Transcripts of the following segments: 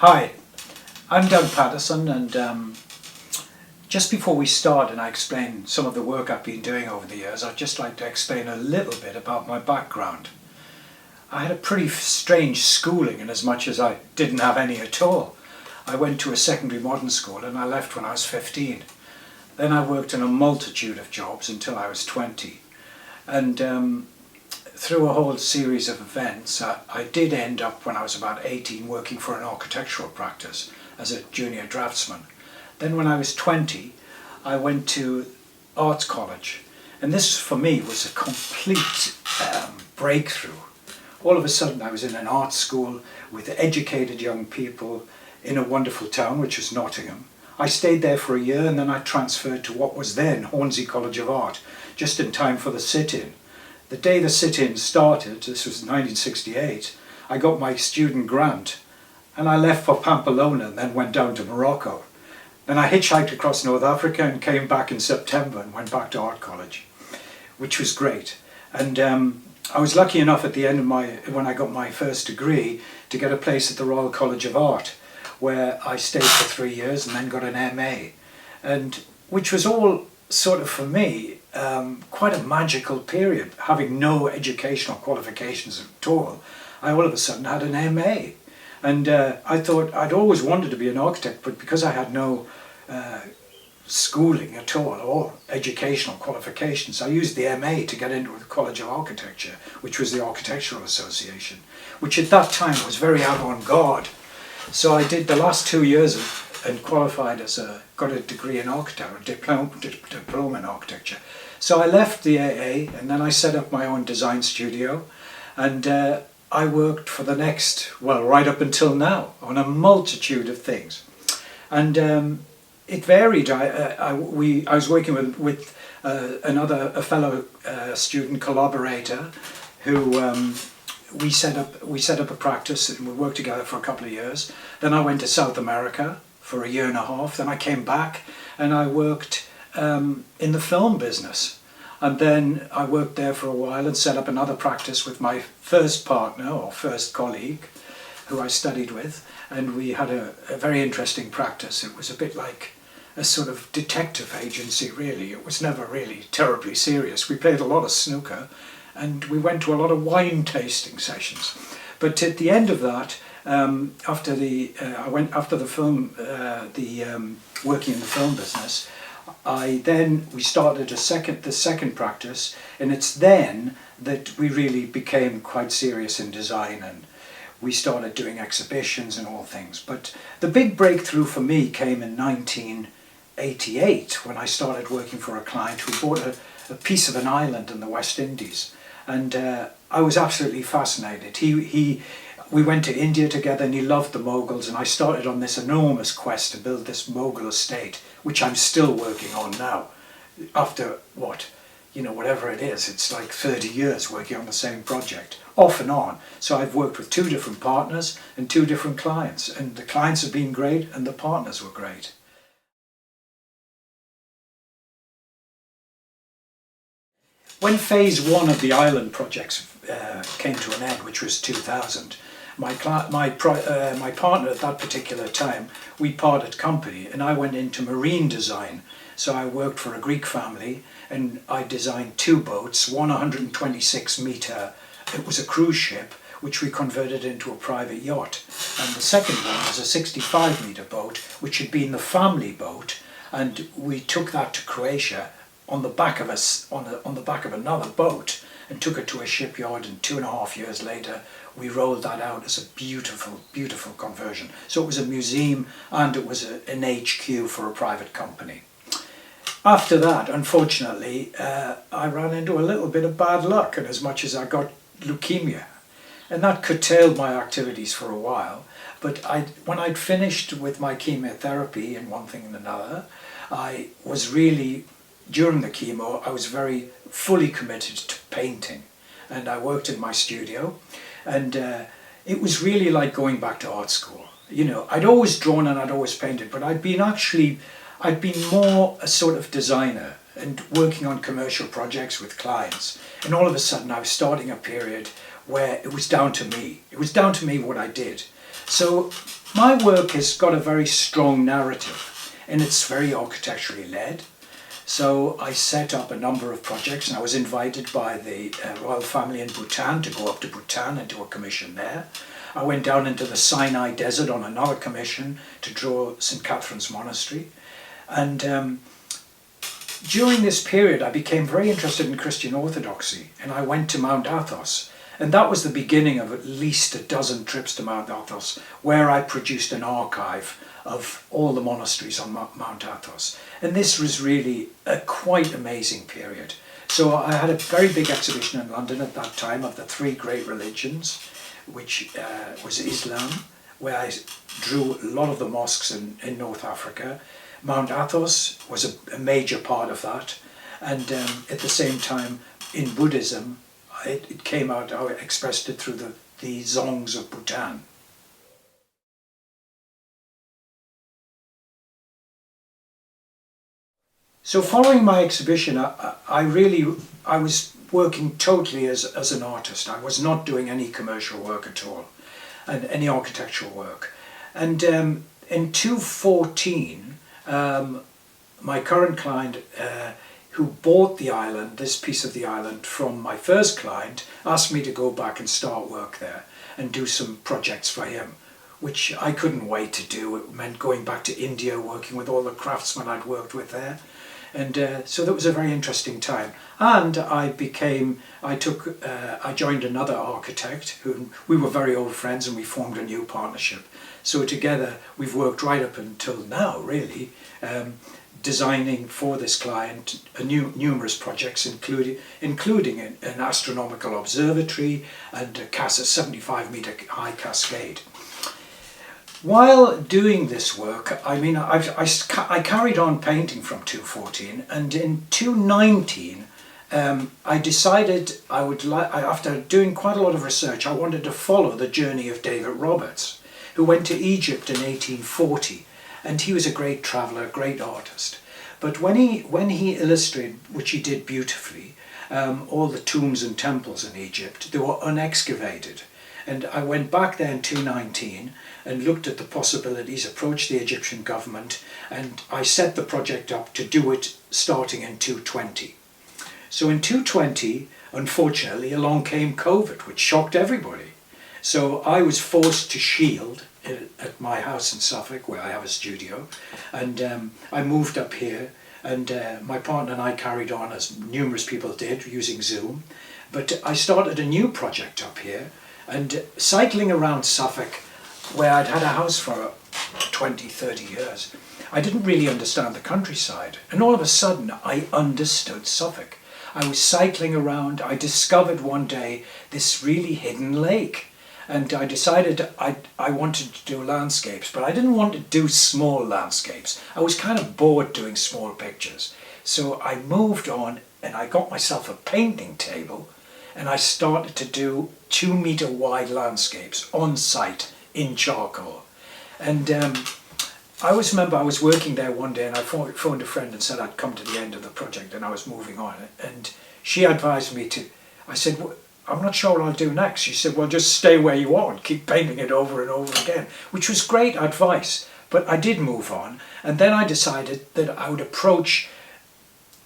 Hi, I'm Doug Patterson, and just before we start and I explain some of the work I've been doing over the years, I'd just like to explain a little bit about my background. I had a pretty strange schooling in as much as I didn't have any at all. I went to a secondary modern school and I left when I was 15. Then I worked in a multitude of jobs until I was 20. And through a whole series of events, I did end up, when I was about 18, working for an architectural practice as a junior draftsman. Then when I was 20, I went to arts college. And this, for me, was a complete breakthrough. All of a sudden, I was in an art school with educated young people in a wonderful town, which was Nottingham. I stayed there for a year, and then I transferred to what was then Hornsey College of Art, just in time for the sit-in. The day the sit-in started, this was 1968, I got my student grant and I left for Pamplona and then went down to Morocco. Then I hitchhiked across North Africa and came back in September and went back to art college, which was great. And I was lucky enough at the end of when I got my first degree, to get a place at the Royal College of Art, where I stayed for 3 years and then got an MA, and which was all sort of, for me, quite a magical period. Having no educational qualifications at all, I all of a sudden had an MA. And I thought I'd always wanted to be an architect, but because I had no schooling at all or educational qualifications, I used the MA to get into the College of Architecture, which was the Architectural Association, which at that time was very avant-garde. So I did the last 2 years and qualified got a degree in architecture, a diploma in architecture. So I left the AA and then I set up my own design studio, and I worked for the next, well, right up until now, on a multitude of things. And it varied. I was working with a fellow student collaborator who we set up a practice and we worked together for a couple of years. Then I went to South America for a year and a half. Then I came back and I worked in the film business. And then I worked there for a while and set up another practice with my first partner or first colleague who I studied with. And we had a very interesting practice. It was a bit like a sort of detective agency, really. It was never really terribly serious. We played a lot of snooker and we went to a lot of wine tasting sessions. But at the end of that, after the working in the film business, we started the second practice, and it's then that we really became quite serious in design, and we started doing exhibitions and all things. But the big breakthrough for me came in 1988 when I started working for a client who bought a piece of an island in the West Indies, and I was absolutely fascinated. We went to India together and he loved the Mughals, and I started on this enormous quest to build this Mughal estate, which I'm still working on now. After whatever it is, it's like 30 years working on the same project, off and on. So I've worked with 2 different partners and 2 different clients, and the clients have been great and the partners were great. When phase 1 of the island projects came to an end, which was 2000, my partner at that particular time, we parted company and I went into marine design. So I worked for a Greek family and I designed 2 boats, one 126 metre, it was a cruise ship, which we converted into a private yacht. And the second one was a 65 metre boat, which had been the family boat, and we took that to Croatia on the back of another boat and took it to a shipyard, and 2.5 years later we rolled that out as a beautiful, beautiful conversion. So it was a museum and it was an HQ for a private company. After that, unfortunately, I ran into a little bit of bad luck, and as much as I got leukemia, and that curtailed my activities for a while. But when I'd finished with my chemotherapy and one thing and another, I was really, during the chemo, I was very fully committed to painting, and I worked in my studio, and it was really like going back to art school. You know, I'd always drawn and I'd always painted, but I'd been more a sort of designer and working on commercial projects with clients, and all of a sudden I was starting a period where it was down to me. It was down to me what I did. So My work has got a very strong narrative and it's very architecturally led. So I set up a number of projects and I was invited by the royal family in Bhutan to go up to Bhutan and do a commission there. I went down into the Sinai desert on another commission to draw St. Catherine's Monastery. And during this period I became very interested in Christian orthodoxy and I went to Mount Athos. And that was the beginning of at least a dozen trips to Mount Athos, where I produced an archive of all the monasteries on Mount Athos. And this was really a quite amazing period. So I had a very big exhibition in London at that time of the three great religions, which was Islam, where I drew a lot of the mosques in North Africa. Mount Athos was a major part of that. And at the same time, in Buddhism, it came out, I expressed it through the zongs of Bhutan. So following my exhibition, I was working totally as an artist. I was not doing any commercial work at all, and any architectural work. And in 2014, my current client, who bought the island, this piece of the island from my first client, asked me to go back and start work there and do some projects for him, which I couldn't wait to do. It meant going back to India, working with all the craftsmen I'd worked with there. And so that was a very interesting time. And I joined another architect who we were very old friends and we formed a new partnership. So together we've worked right up until now, really, designing for this client numerous projects, including an astronomical observatory and a 75-meter high cascade. While doing this work, I mean, I carried on painting from 2014, and in 2019 I decided after doing quite a lot of research, I wanted to follow the journey of David Roberts, who went to Egypt in 1840. And he was a great traveller, a great artist. But when he illustrated, which he did beautifully, all the tombs and temples in Egypt, they were unexcavated. And I went back there in 2019 and looked at the possibilities, approached the Egyptian government, and I set the project up to do it starting in 2020. So in 2020, unfortunately, along came COVID, which shocked everybody. So I was forced to shield at my house in Suffolk, where I have a studio, and I moved up here, and my partner and I carried on, as numerous people did, using Zoom. But I started a new project up here, and cycling around Suffolk, where I'd had a house for 20, 30 years, I didn't really understand the countryside, and all of a sudden I understood Suffolk. I was cycling around, I discovered one day this really hidden lake. And I decided I wanted to do landscapes, but I didn't want to do small landscapes. I was kind of bored doing small pictures. So I moved on and I got myself a painting table and I started to do 2-meter wide landscapes on site in charcoal. And I remember I was working there one day and I phoned a friend and said I'd come to the end of the project and I was moving on. And she advised me I said, well, I'm not sure what I'll do next. She said, well, just stay where you are and keep painting it over and over again, which was great advice. But I did move on. And then I decided that I would approach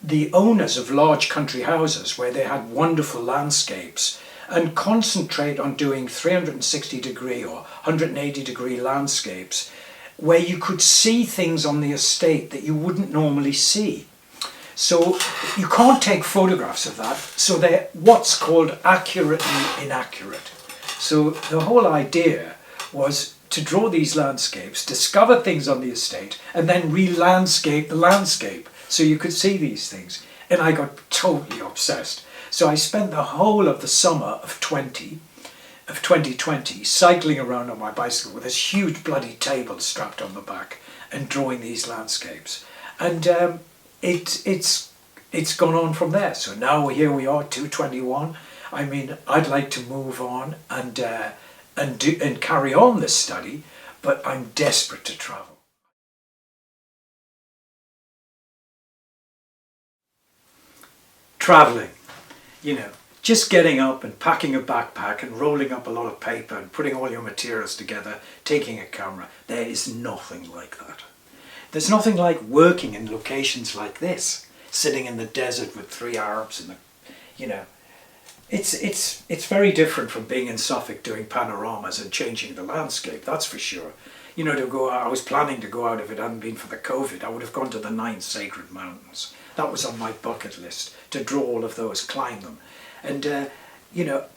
the owners of large country houses where they had wonderful landscapes and concentrate on doing 360-degree or 180-degree landscapes where you could see things on the estate that you wouldn't normally see. So you can't take photographs of that, so they're what's called accurately inaccurate. So the whole idea was to draw these landscapes, discover things on the estate, and then re-landscape the landscape so you could see these things. And I got totally obsessed. So I spent the whole of the summer of 2020 cycling around on my bicycle with this huge bloody table strapped on the back and drawing these landscapes. And it's gone on from there. So now here we are, 2021. I mean, I'd like to move on and carry on this study, but I'm desperate to travel. Traveling, just getting up and packing a backpack and rolling up a lot of paper and putting all your materials together, taking a camera, there is nothing like that. There's nothing like working in locations like this, sitting in the desert with 3 Arabs and it's very different from being in Suffolk doing panoramas and changing the landscape, that's for sure. I was planning to go out if it hadn't been for the COVID. I would have gone to the 9 sacred mountains. That was on my bucket list, to draw all of those, climb them. And,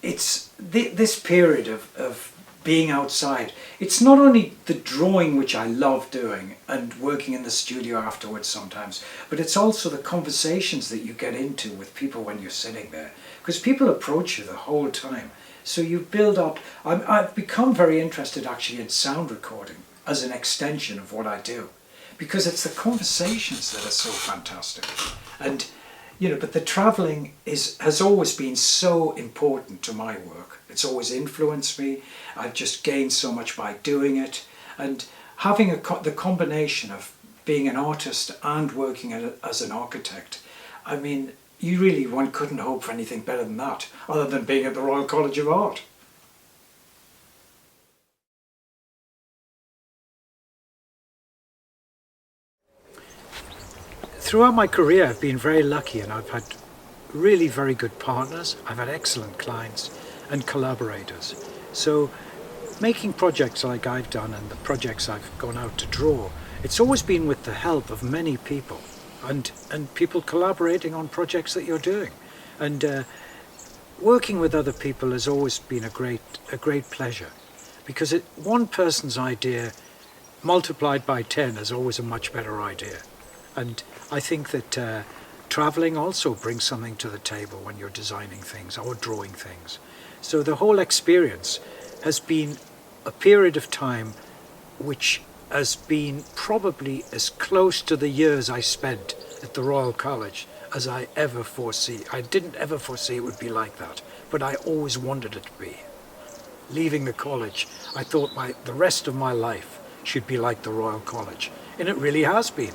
it's this period of being outside. It's not only the drawing, which I love doing, and working in the studio afterwards sometimes, but it's also the conversations that you get into with people when you're sitting there. Because people approach you the whole time. So you build up. I've become very interested actually in sound recording as an extension of what I do, because it's the conversations that are so fantastic. And but the travelling has always been so important to my work. It's always influenced me. I've just gained so much by doing it, and having the combination of being an artist and working as an architect. I mean, one couldn't hope for anything better than that, other than being at the Royal College of Art. Throughout my career, I've been very lucky, and I've had really very good partners. I've had excellent clients and collaborators. So making projects like I've done and the projects I've gone out to draw, it's always been with the help of many people and people collaborating on projects that you're doing. And working with other people has always been a great pleasure, because one person's idea multiplied by 10 is always a much better idea. And I think that travelling also brings something to the table when you're designing things or drawing things. So the whole experience has been a period of time which has been probably as close to the years I spent at the Royal College as I ever foresee. I didn't ever foresee it would be like that, but I always wanted it to be. Leaving the college, I thought the rest of my life should be like the Royal College, and it really has been.